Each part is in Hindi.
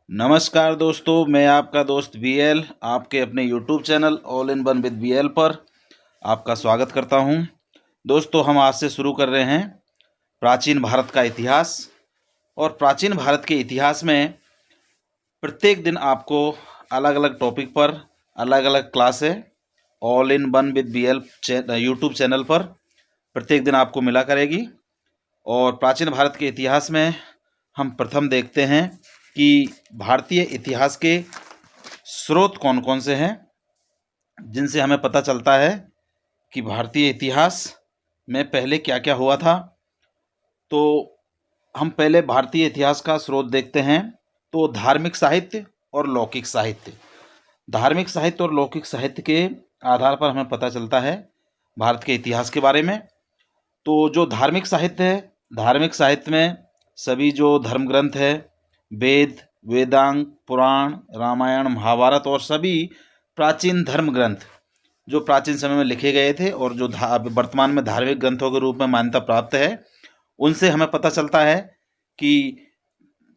नमस्कार दोस्तों, मैं आपका दोस्त बीएल आपके अपने YouTube channel all in one with BL पर आपका स्वागत करता हूं। दोस्तों, हम आज से शुरू कर रहे हैं प्राचीन भारत का इतिहास। और प्राचीन भारत के इतिहास में प्रत्येक दिन आपको अलग अलग टॉपिक पर अलग अलग क्लास है all in one with BL YouTube channel पर प्रत्येक दिन आपको मिला करेगी। और प्राचीन भारत के इतिहास में हम प्रथम देखते हैं कि भारतीय इतिहास के स्रोत कौन कौन से हैं, जिनसे हमें पता चलता है कि भारतीय इतिहास में पहले क्या क्या हुआ था। तो हम पहले भारतीय इतिहास का स्रोत देखते हैं। तो धार्मिक साहित्य और लौकिक साहित्य, धार्मिक साहित्य और लौकिक साहित्य के आधार पर हमें पता चलता है भारत के इतिहास के बारे में। तो जो धार्मिक साहित्य है, धार्मिक साहित्य में सभी जो धर्म ग्रंथ है, वेद, वेदांग, पुराण, रामायण, महाभारत और सभी प्राचीन धर्म ग्रंथ जो प्राचीन समय में लिखे गए थे और जो वर्तमान में धार्मिक ग्रंथों के रूप में मान्यता प्राप्त है, उनसे हमें पता चलता है कि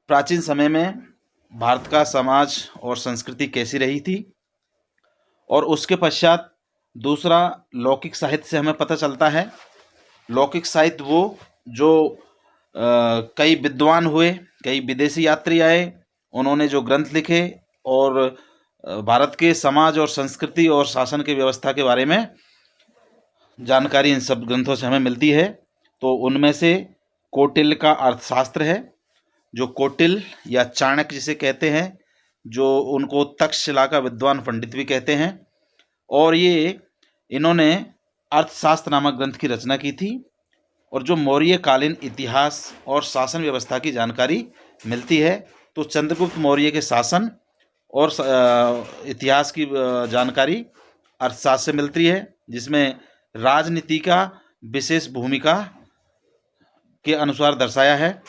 प्राचीन समय में भारत का समाज और संस्कृति कैसी रही थी। और उसके पश्चात दूसरा लौकिक साहित्य से हमें पता चलता है। लौकिक साहित्य वो जो कई विद्वान हुए, कई विदेशी यात्री आए, उन्होंने जो ग्रंथ लिखे और भारत के समाज और संस्कृति और शासन की व्यवस्था के बारे में जानकारी इन सब ग्रंथों से हमें मिलती है। तो उनमें से कौटिल्य का अर्थशास्त्र है, जो कौटिल्य या चाणक्य जिसे कहते हैं, जो उनको तक्षशिला का विद्वान पंडित भी कहते हैं। और इन्होंने अर्थशास्त्र नामक ग्रंथ की रचना की थी। और जो मौर्य कालीन इतिहास और शासन व्यवस्था की जानकारी मिलती है, तो चंद्रगुप्त मौर्य के शासन और इतिहास की जानकारी अर्थशास्त्र से मिलती है, जिसमें राजनीति का विशेष भूमिका के अनुसार दर्शाया है।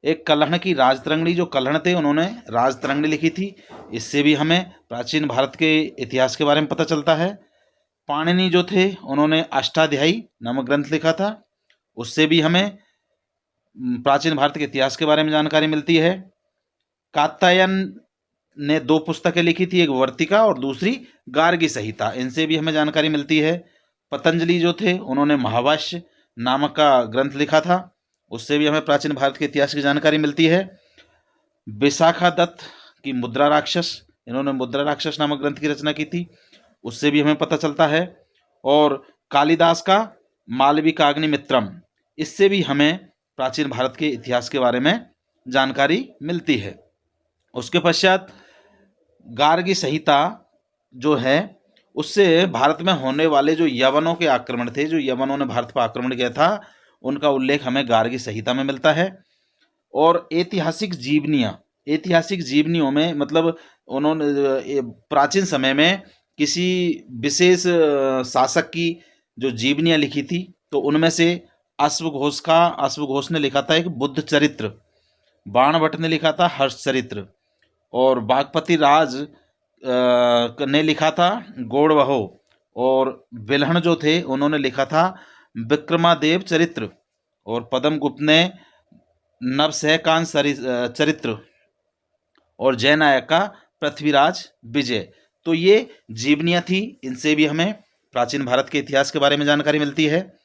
एक कल्हण की राजतरंगिणी, जो कल्हण थे उन्होंने राजतरंगिणी लिखी थी, इससे भी हमें प्राचीन भारत के इतिहास के बारे में पता चलता है। पाणिनि जो थे उन्होंने अष्टाध्यायी नामक ग्रंथ लिखा था, उससे भी हमें प्राचीन भारत के इतिहास के बारे में जानकारी मिलती है। कात्यायन ने 2 पुस्तकें लिखी थी, एक वर्तिका और दूसरी गार्गी संहिता, इनसे भी हमें जानकारी मिलती है। पतंजलि जो थे उन्होंने महाभाष्य नामक का ग्रंथ लिखा था, उससे भी हमें प्राचीन भारत के इतिहास की जानकारी मिलती है। विशाखादत्त की मुद्रा राक्षस, इन्होंने मुद्रा राक्षस नामक ग्रंथ की रचना की थी, उससे भी हमें पता चलता है। और कालिदास का मालविकाग्निमित्रम, इससे भी हमें प्राचीन भारत के इतिहास के बारे में जानकारी मिलती है। उसके पश्चात गार्गी संहिता जो है, उससे भारत में होने वाले जो यवनों के आक्रमण थे, जो यवनों ने भारत पर आक्रमण किया था, उनका उल्लेख हमें गार्गी संहिता में मिलता है। और ऐतिहासिक जीवनियों में मतलब उन्होंने प्राचीन समय में किसी विशेष शासक की जो जीवनियाँ लिखी थी, तो उनमें से अश्वघोष ने लिखा था एक बुद्ध चरित्र, बाणभट्ट ने लिखा था हर्ष चरित्र, और बागपति राज ने लिखा था गौड़वहो, और बिल्हण जो थे उन्होंने लिखा था विक्रमादेव चरित्र, और पद्म गुप्त ने नवसहकान चरित्र, और जयनायक का पृथ्वीराज विजय। तो ये जीवनियाँ थी, इनसे भी हमें प्राचीन भारत के इतिहास के बारे में जानकारी मिलती है।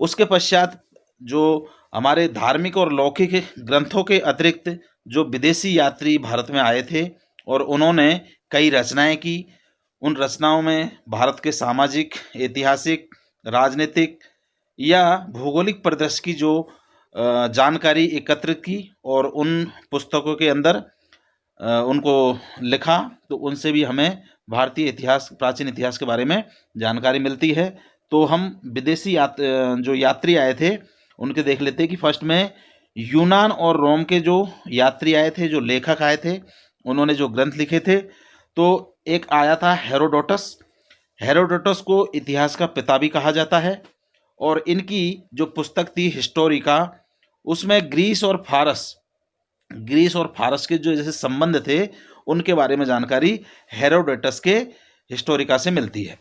उसके पश्चात जो हमारे धार्मिक और लौकिक ग्रंथों के अतिरिक्त जो विदेशी यात्री भारत में आए थे और उन्होंने कई रचनाएं की, उन रचनाओं में भारत के सामाजिक, ऐतिहासिक, राजनीतिक या भौगोलिक परिदृश्य की जो जानकारी एकत्रित की और उन पुस्तकों के अंदर उनको लिखा, तो उनसे भी हमें भारतीय इतिहास, प्राचीन इतिहास के बारे में जानकारी मिलती है। तो हम विदेशी जो यात्री आए थे उनके देख लेते हैं कि फर्स्ट में यूनान और रोम के जो यात्री आए थे, जो लेखक आए थे, उन्होंने जो ग्रंथ लिखे थे, तो एक आया था हेरोडोटस। हेरोडोटस को इतिहास का पिता भी कहा जाता है, और इनकी जो पुस्तक थी हिस्टोरिका, उसमें ग्रीस और फारस के जो जैसे संबंध थे उनके बारे में जानकारी हेरोडोटस के हिस्टोरिका से मिलती है।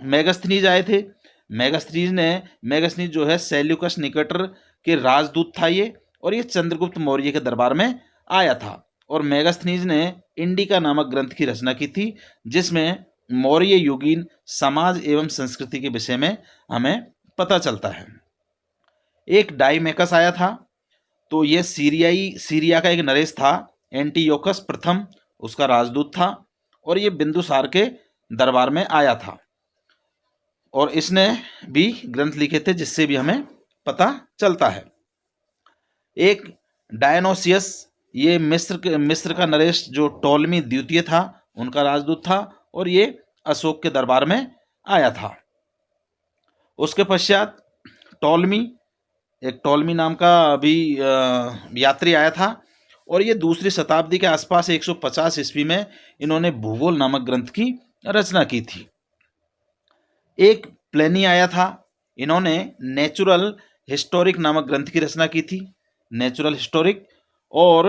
मेगास्थनीज आए थे। मेगास्थनीज जो है सेल्यूकस निकेटर के राजदूत था ये, और ये चंद्रगुप्त मौर्य के दरबार में आया था। और मेगास्थनीज ने इंडिका नामक ग्रंथ की रचना की थी, जिसमें मौर्य युगीन समाज एवं संस्कृति के विषय में हमें पता चलता है। एक डाइमेकस आया था, तो ये सीरिया का एक नरेश था। एंटीयोकस प्रथम उसका राजदूत था और ये बिंदुसार के दरबार में आया था और इसने भी ग्रंथ लिखे थे, जिससे भी हमें पता चलता है। एक डायनोसियस, ये मिस्र का नरेश जो टोलमी द्वितीय था उनका राजदूत था और ये अशोक के दरबार में आया था। उसके पश्चात टोलमी नाम का भी यात्री आया था और ये दूसरी शताब्दी के आसपास 150 ईस्वी में इन्होंने भूगोल नामक ग्रंथ की रचना की थी। एक प्लेनी आया था, इन्होंने नेचुरल हिस्टोरिक नामक ग्रंथ की रचना की थी, नेचुरल हिस्टोरिक, और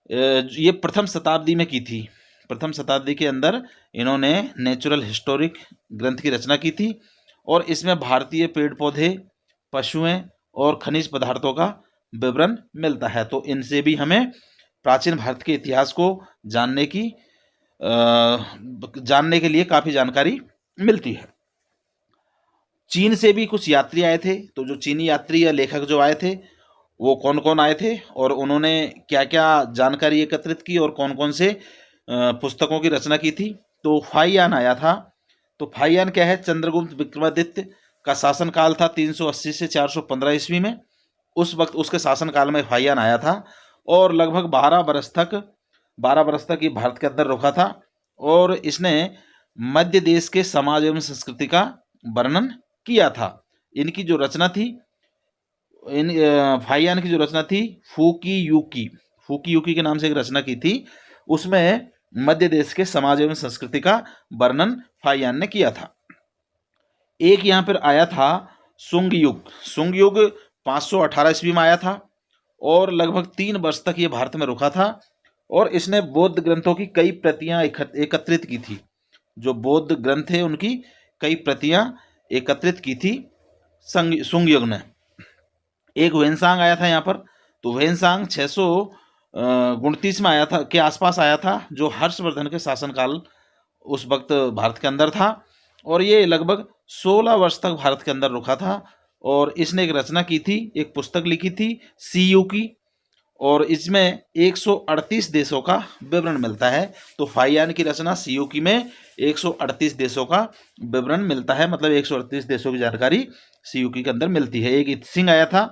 ये प्रथम शताब्दी में की थी। प्रथम शताब्दी के अंदर इन्होंने नेचुरल हिस्टोरिक ग्रंथ की रचना की थी और इसमें भारतीय पेड़ पौधे, पशुएं और खनिज पदार्थों का विवरण मिलता है। तो इनसे भी हमें प्राचीन भारत के इतिहास को जानने के लिए काफ़ी जानकारी मिलती है। चीन से भी कुछ यात्री आए थे, तो जो चीनी यात्री या लेखक जो आए थे वो कौन कौन आए थे और उन्होंने क्या क्या जानकारी एकत्रित की और कौन कौन से पुस्तकों की रचना की थी। तो फाहियान आया था। तो फाहियान क्या है, चंद्रगुप्त विक्रमादित्य का शासनकाल था 380 से 415 ईस्वी में। उस वक्त उसके शासनकाल में फाहियान आया था और लगभग 12 बरस तक ये भारत के अंदर रुका था और इसने मध्य देश के समाज एवं संस्कृति का वर्णन किया था। इनकी जो रचना थी, फाहियान की जो रचना थी फूकी यूकी के नाम से एक रचना की थी, उसमें मध्य देश के समाज एवं संस्कृति का वर्णन फाहियान ने किया था। एक यहाँ पर आया था सुंग युग 518 ईस्वी में आया था और लगभग 3 वर्ष तक ये भारत में रुका था और इसने बौद्ध ग्रंथों की कई प्रतियां एकत्रित की थी। जो बौद्ध ग्रंथ है उनकी कई प्रतियां एकत्रित की थी सुंग युग ने। एक वेनसांग आया था यहाँ पर, तो वेनसांग 629 में आया था, के आसपास आया था, जो हर्षवर्धन के शासनकाल उस वक्त भारत के अंदर था और ये लगभग 16 वर्ष तक भारत के अंदर रुका था और इसने एक रचना की थी, एक पुस्तक लिखी थी सीयू की, और इसमें 138 देशों का विवरण मिलता है। तो फाहियान की रचना सीयू की में 138 देशों का विवरण मिलता है, मतलब 138 देशों की जानकारी सीयू की के अंदर मिलती है। एक इत्सिंग आया था,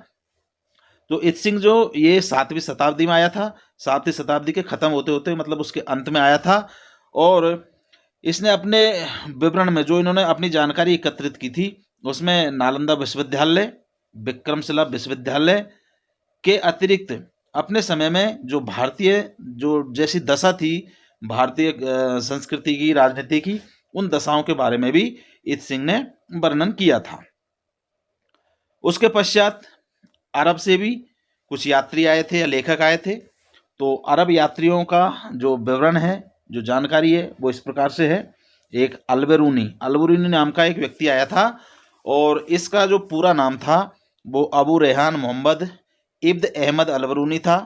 तो इत्सिंग जो ये 7वीं शताब्दी में आया था, 7वीं शताब्दी के ख़त्म होते होते मतलब उसके अंत में आया था और इसने अपने विवरण में जो इन्होंने अपनी जानकारी एकत्रित की थी उसमें नालंदा विश्वविद्यालय, विक्रमशिला विश्वविद्यालय के अतिरिक्त अपने समय में जो भारतीय जो जैसी दशा थी भारतीय संस्कृति की, राजनीति की, उन दशाओं के बारे में भी इत्सिंग ने वर्णन किया था। उसके पश्चात अरब से भी कुछ यात्री आए थे या लेखक आए थे। तो अरब यात्रियों का जो विवरण है, जो जानकारी है, वो इस प्रकार से है। एक अलबरूनी नाम का एक व्यक्ति आया था और इसका जो पूरा नाम था वो अबू रेहान मोहम्मद इब्न अहमद अलबरूनी था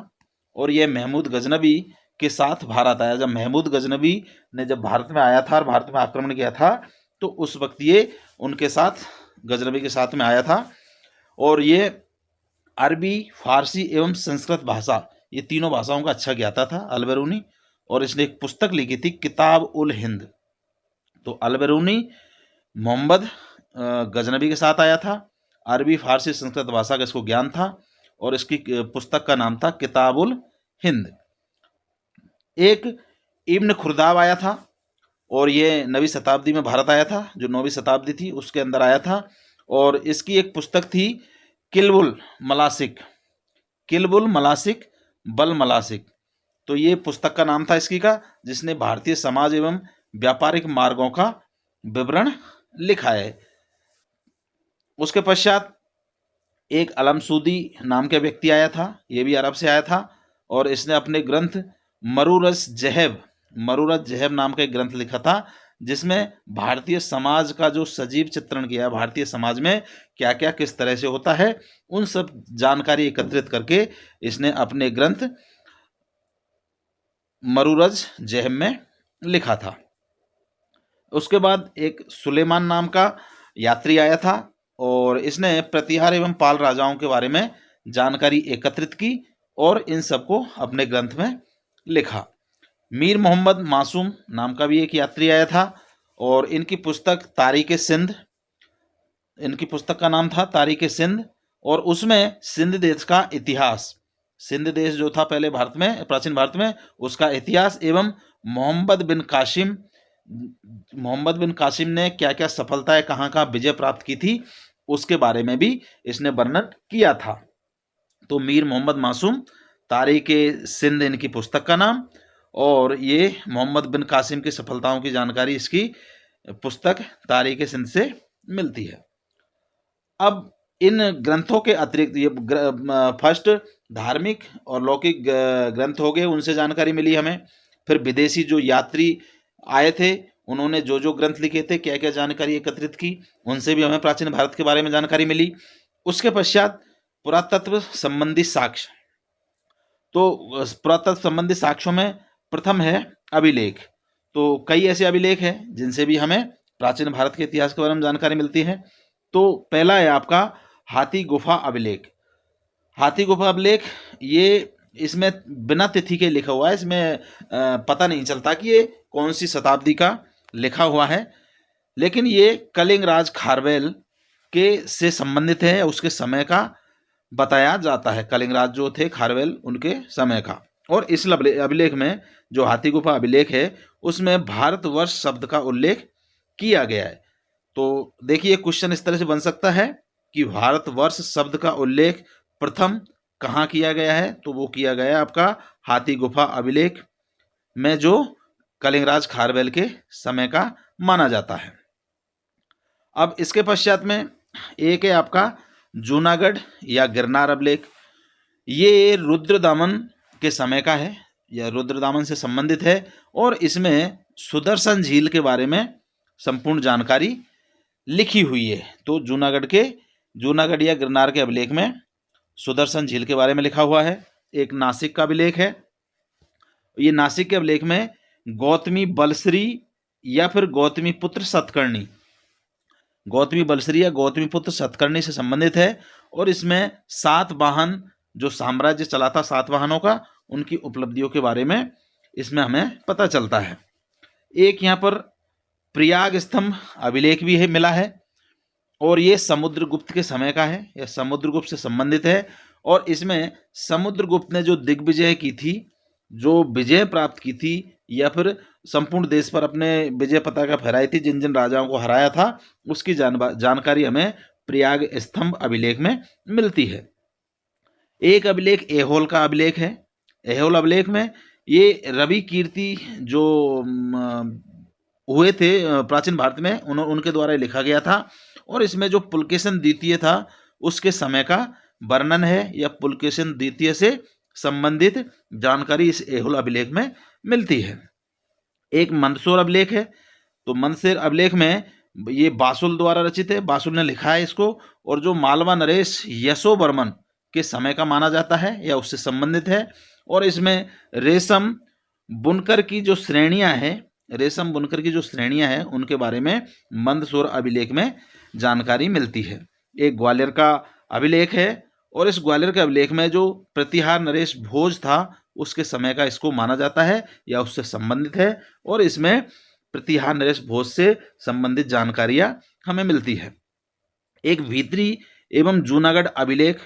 और ये महमूद गजनबी के साथ भारत आया। जब महमूद गजनबी ने जब भारत में आया था और भारत में आक्रमण किया था तो उस वक्त ये उनके साथ, गजनबी के साथ में आया था और ये अरबी, फारसी एवं संस्कृत भाषा, ये तीनों भाषाओं का अच्छा ज्ञाता था अलबरूनी और इसने एक पुस्तक लिखी थी किताब उल हिंद। तो अलबरूनी मोहम्मद गजनबी के साथ आया था, अरबी, फारसी, संस्कृत भाषा का इसको ज्ञान था और इसकी पुस्तक का नाम था किताब उल हिंद। एक इब्न खुर्दाब आया था और ये 9वीं शताब्दी में भारत आया था, जो 9वीं शताब्दी थी उसके अंदर आया था और इसकी एक पुस्तक थी किल्बुल मलासिक बल मलासिक। तो ये पुस्तक का नाम था इसकी का, जिसने भारतीय समाज एवं व्यापारिक मार्गों का विवरण लिखा है। उसके पश्चात एक अलमसूदी नाम के व्यक्ति आया था, ये भी अरब से आया था और इसने अपने ग्रंथ मरूरज जहेब नाम का एक ग्रंथ लिखा था, जिसमें भारतीय समाज का जो सजीव चित्रण किया, भारतीय समाज में क्या क्या किस तरह से होता है, उन सब जानकारी एकत्रित करके इसने अपने ग्रंथ मरूरज जहम में लिखा था। उसके बाद एक सुलेमान नाम का यात्री आया था और इसने प्रतिहार एवं पाल राजाओं के बारे में जानकारी एकत्रित की और इन सबको अपने ग्रंथ में लिखा। मीर मोहम्मद मासूम नाम का भी एक यात्री आया था और इनकी पुस्तक का नाम था तारीख सिंध, और उसमें सिंध देश का इतिहास, सिंध देश जो था पहले भारत में, प्राचीन भारत में, उसका इतिहास एवं मोहम्मद बिन कासिम ने क्या क्या सफलताएं, कहाँ कहाँ विजय प्राप्त की थी, उसके बारे में भी इसने वर्णन किया था। तो मीर मोहम्मद मासूम, तारीख सिंध इनकी पुस्तक का नाम, और ये मोहम्मद बिन कासिम की सफलताओं की जानकारी इसकी पुस्तक तारीख सिंध से मिलती है। अब इन ग्रंथों के अतिरिक्त ये फर्स्ट धार्मिक और लौकिक ग्रंथ हो गए, उनसे जानकारी मिली हमें। फिर विदेशी जो यात्री आए थे उन्होंने जो जो ग्रंथ लिखे थे, क्या क्या जानकारी एकत्रित की, उनसे भी हमें प्राचीन भारत के बारे में जानकारी मिली। उसके पश्चात पुरातत्व संबंधी साक्ष्य। तो पुरातत्व संबंधी साक्ष्यों में प्रथम है अभिलेख। तो कई ऐसे अभिलेख हैं जिनसे भी हमें प्राचीन भारत के इतिहास के बारे में जानकारी मिलती है। तो पहला है आपका हाथी गुफा अभिलेख। हाथी गुफा अभिलेख ये इसमें बिना तिथि के लिखा हुआ है, इसमें पता नहीं चलता कि ये कौन सी शताब्दी का लिखा हुआ है, लेकिन ये कलिंग राज खारवेल के से संबंधित है, उसके समय का बताया जाता है। कलिंग राज जो थे खारवेल, उनके समय का। और इस अभिलेख में जो हाथी गुफा अभिलेख है उसमें भारतवर्ष शब्द का उल्लेख किया गया है। तो देखिए क्वेश्चन इस तरह से बन सकता है कि भारतवर्ष शब्द का उल्लेख प्रथम कहाँ किया गया है, तो वो किया गया है आपका हाथी गुफा अभिलेख में, जो कलिंगराज खारवेल के समय का माना जाता है। अब इसके पश्चात में एक है आपका जूनागढ़ या गिरनार अभिलेख। ये रुद्रदामन के समय का है या रुद्रदामन से संबंधित है और इसमें सुदर्शन झील के बारे में संपूर्ण जानकारी लिखी हुई है। तो जूनागढ़ या गिरनार के अभिलेख में सुदर्शन झील के बारे में लिखा हुआ है। एक नासिक का अभिलेख है। ये नासिक के अभिलेख में गौतमी बलश्री या फिर गौतमी पुत्र सतकर्णी, गौतमी बलश्री या गौतमी पुत्र सतकर्णी से संबंधित है और इसमें सातवाहन जो साम्राज्य चला था, सातवाहनों का, उनकी उपलब्धियों के बारे में इसमें हमें पता चलता है। एक यहाँ पर प्रयाग स्तंभ अभिलेख भी है, मिला है, और ये समुद्रगुप्त के समय का है या समुद्रगुप्त से संबंधित है। और इसमें समुद्रगुप्त ने जो दिग्विजय की थी, जो विजय प्राप्त की थी या फिर संपूर्ण देश पर अपने विजय पताका फहराई थी, जिन जिन राजाओं को हराया था, उसकी जानकारी हमें प्रयाग स्तंभ अभिलेख में मिलती है। एक अभिलेख ऐहोल का अभिलेख है। ऐहोल अभिलेख में ये रवि कीर्ति जो हुए थे प्राचीन भारत में, उनके द्वारा लिखा गया था और इसमें जो पुलकेशिन द्वितीय था उसके समय का वर्णन है या पुलकेशिन द्वितीय से संबंधित जानकारी इस ऐहोल अभिलेख में मिलती है। एक मंदसौर अभिलेख है। तो मंदसौर अभिलेख में ये बासुल द्वारा रचित है, बासुल ने लिखा है इसको, और जो मालवा नरेश यशोवर्मन के समय का माना जाता है या उससे संबंधित है। और इसमें रेशम बुनकर की जो श्रेणियां हैं उनके बारे में मंदसौर अभिलेख में जानकारी मिलती है। एक ग्वालियर का अभिलेख है और इस ग्वालियर के अभिलेख में जो प्रतिहार नरेश भोज था उसके समय का इसको माना जाता है या उससे संबंधित है और इसमें प्रतिहार नरेश भोज से संबंधित जानकारियां हमें मिलती है। एक भीतरी एवं जूनागढ़ अभिलेख,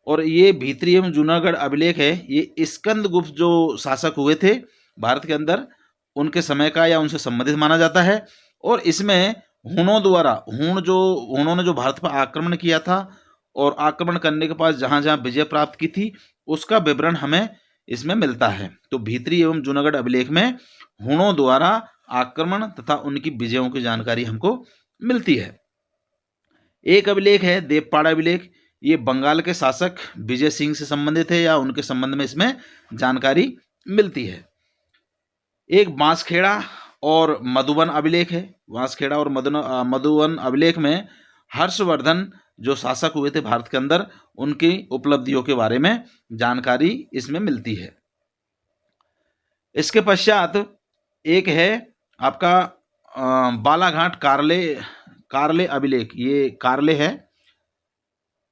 और ये भीतरी एवं जूनागढ़ अभिलेख है, ये स्कंदगुप्त जो शासक हुए थे भारत के अंदर, उनके समय का या उनसे संबंधित माना जाता है। और इसमें हुणों ने जो भारत पर आक्रमण किया था और आक्रमण करने के बाद जहाँ जहाँ विजय प्राप्त की थी उसका विवरण हमें इसमें मिलता है। तो भीतरी एवं जूनागढ़ अभिलेख में हुणों द्वारा आक्रमण तथा उनकी विजयों की जानकारी हमको मिलती है। एक अभिलेख है देवपाड़ा अभिलेख। ये बंगाल के शासक विजय सिंह से संबंधित है या उनके संबंध में इसमें जानकारी मिलती है। एक बांसखेड़ा और मधुबन अभिलेख है। बांसखेड़ा और मधुबन अभिलेख में हर्षवर्धन जो शासक हुए थे भारत के अंदर, उनकी उपलब्धियों के बारे में जानकारी इसमें मिलती है। इसके पश्चात एक है आपका बालाघाट कारले अभिलेख। ये कारले है,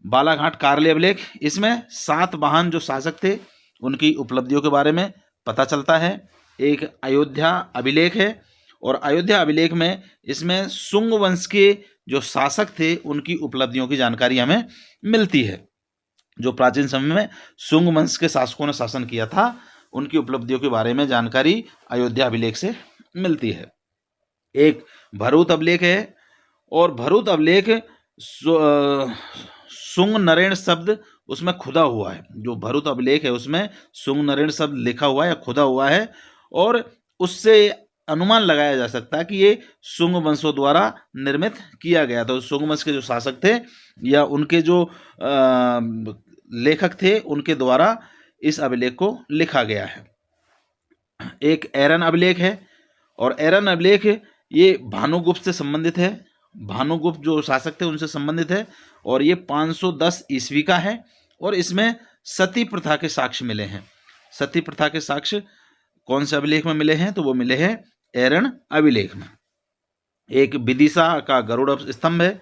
बालाघाट कारले अभिलेख। इसमें 7 महान जो शासक थे उनकी उपलब्धियों के बारे में पता चलता है। एक अयोध्या अभिलेख है, और अयोध्या अभिलेख में इसमें शुंग वंश के जो शासक थे उनकी उपलब्धियों की जानकारी हमें मिलती है। जो प्राचीन समय में शुंग वंश के शासकों ने शासन किया था उनकी उपलब्धियों के बारे में जानकारी अयोध्या अभिलेख से मिलती है। एक भरूत अभिलेख है, और भरूत अभिलेख शुंग नरेण शब्द उसमें खुदा हुआ है। जो भरूत अभिलेख है उसमें शुंग नरेण शब्द लिखा हुआ है या खुदा हुआ है, और उससे अनुमान लगाया जा सकता है कि ये शुंग वंशों द्वारा निर्मित किया गया था। शुंग वंश के जो शासक थे या उनके जो लेखक थे उनके द्वारा इस अभिलेख को लिखा गया है। एक एरन अभिलेख है, और एरन अभिलेख ये भानुगुप्त से संबंधित है। भानुगुप्त जो शासक थे उनसे संबंधित है, और ये 510 ईस्वी का है, और इसमें सती प्रथा के साक्ष्य मिले हैं। सती प्रथा के साक्ष्य कौन से अभिलेख में मिले हैं? तो वो मिले हैं एरन अभिलेख में। एक विदिशा का गरुड़ स्तंभ है,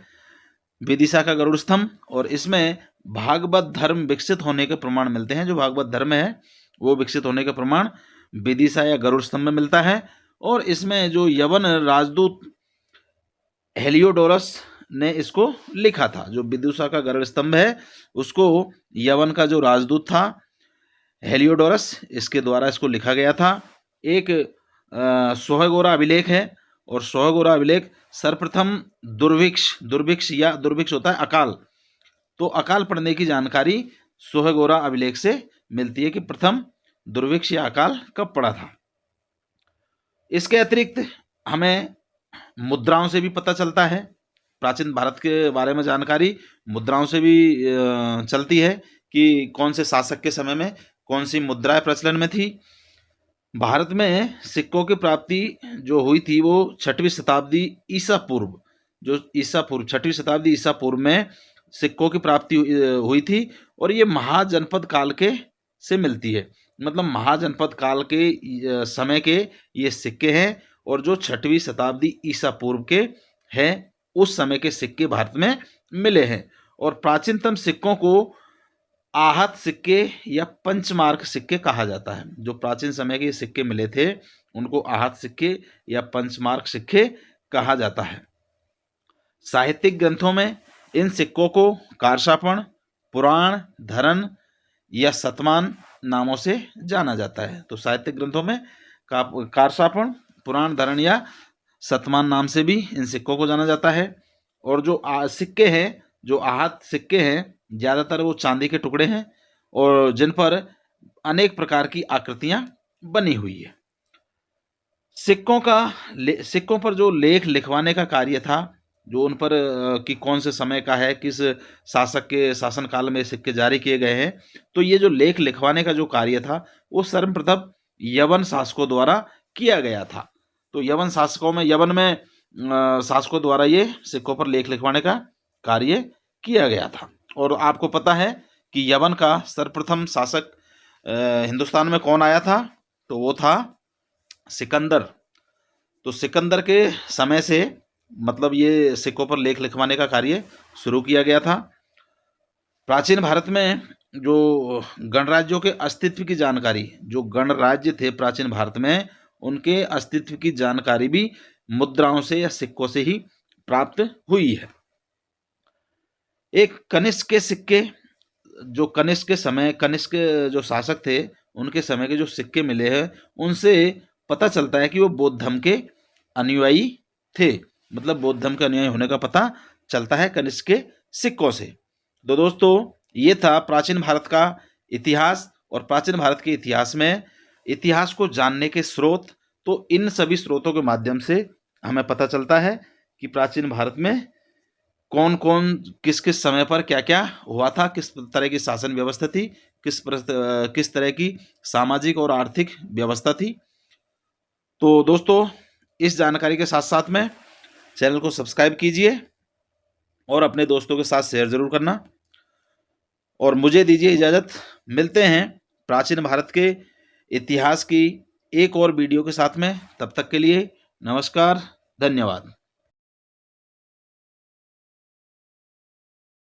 विदिशा का गरुड़ स्तंभ, और इसमें भागवत धर्म विकसित होने के प्रमाण मिलते हैं। जो भागवत धर्म है वो विकसित होने का प्रमाण विदिशा या गरुड़ स्तंभ में मिलता है। और इसमें जो यवन राजदूत हेलियोडोरस ने इसको लिखा था। जो विदिशा का गरुड़ स्तंभ है उसको यवन का जो राजदूत था हेलियोडोरस, इसके द्वारा इसको लिखा गया था। एक सोहगोरा अभिलेख है, और सोहगोरा अभिलेख सर्वप्रथम दुर्भिक्ष होता है अकाल, तो अकाल पड़ने की जानकारी सोहगोरा अभिलेख से मिलती है कि प्रथम दुर्भिक्ष या अकाल कब पड़ा था। इसके अतिरिक्त हमें मुद्राओं से भी पता चलता है। प्राचीन भारत के बारे में जानकारी मुद्राओं से भी चलती है कि कौन से शासक के समय में कौन सी मुद्राएं प्रचलन में थी। भारत में सिक्कों की प्राप्ति जो हुई थी वो 6वीं शताब्दी ईसा पूर्व, जो ईसा पूर्व 6वीं शताब्दी ईसा पूर्व में सिक्कों की प्राप्ति हुई थी, और ये महाजनपद काल के से मिलती है। मतलब महाजनपद काल के समय के ये सिक्के हैं, और जो 6वीं शताब्दी ईसा पूर्व के हैं उस समय के सिक्के भारत में मिले हैं। और प्राचीनतम सिक्कों को आहत सिक्के या पंचमार्क सिक्के कहा जाता है। जो प्राचीन समय के सिक्के मिले थे उनको आहत सिक्के या पंचमार्क सिक्के कहा जाता है। साहित्यिक ग्रंथों में इन सिक्कों को कारशापण, पुराण, धरन या शतमान नामों से जाना जाता है। तो साहित्यिक ग्रंथों में कारशापण, पुराण, धरण या शतमान नाम से भी इन सिक्कों को जाना जाता है। और जो सिक्के हैं, जो आहत सिक्के हैं, ज़्यादातर वो चांदी के टुकड़े हैं और जिन पर अनेक प्रकार की आकृतियां बनी हुई है। सिक्कों पर जो लेख लिखवाने का कार्य था, जो उन पर कि कौन से समय का है, किस शासक के शासनकाल में सिक्के जारी किए गए हैं, तो ये जो लेख लिखवाने का जो कार्य था वो सर्वप्रथम यवन शासकों द्वारा किया गया था। तो यवन शासकों द्वारा ये सिक्कों पर लेख लिखवाने का कार्य किया गया था। और आपको पता है कि यवन का सर्वप्रथम शासक हिंदुस्तान में कौन आया था? तो वो था सिकंदर। तो सिकंदर के समय से मतलब ये सिक्कों पर लेख लिखवाने का कार्य शुरू किया गया था। प्राचीन भारत में जो गणराज्यों के अस्तित्व की जानकारी, जो गणराज्य थे प्राचीन भारत में, उनके अस्तित्व की जानकारी भी मुद्राओं से या सिक्कों से ही प्राप्त हुई है। एक कनिष्क के सिक्के, जो कनिष्क जो शासक थे उनके समय के जो सिक्के मिले हैं उनसे पता चलता है कि वो बौद्ध धर्म के अनुयायी थे। मतलब बौद्ध धर्म के अनुयायी होने का पता चलता है कनिष्क के सिक्कों से। तो दोस्तों ये था प्राचीन भारत का इतिहास। और प्राचीन भारत के इतिहास में इतिहास को जानने के स्रोत, तो इन सभी स्रोतों के माध्यम से हमें पता चलता है कि प्राचीन भारत में कौन कौन किस किस समय पर क्या क्या हुआ था, किस तरह की शासन व्यवस्था थी, किस तरह की सामाजिक और आर्थिक व्यवस्था थी। तो दोस्तों इस जानकारी के साथ साथ में चैनल को सब्सक्राइब कीजिए और अपने दोस्तों के साथ शेयर ज़रूर करना। और मुझे दीजिए इजाज़त। मिलते हैं प्राचीन भारत के इतिहास की एक और वीडियो के साथ में। तब तक के लिए नमस्कार, धन्यवाद।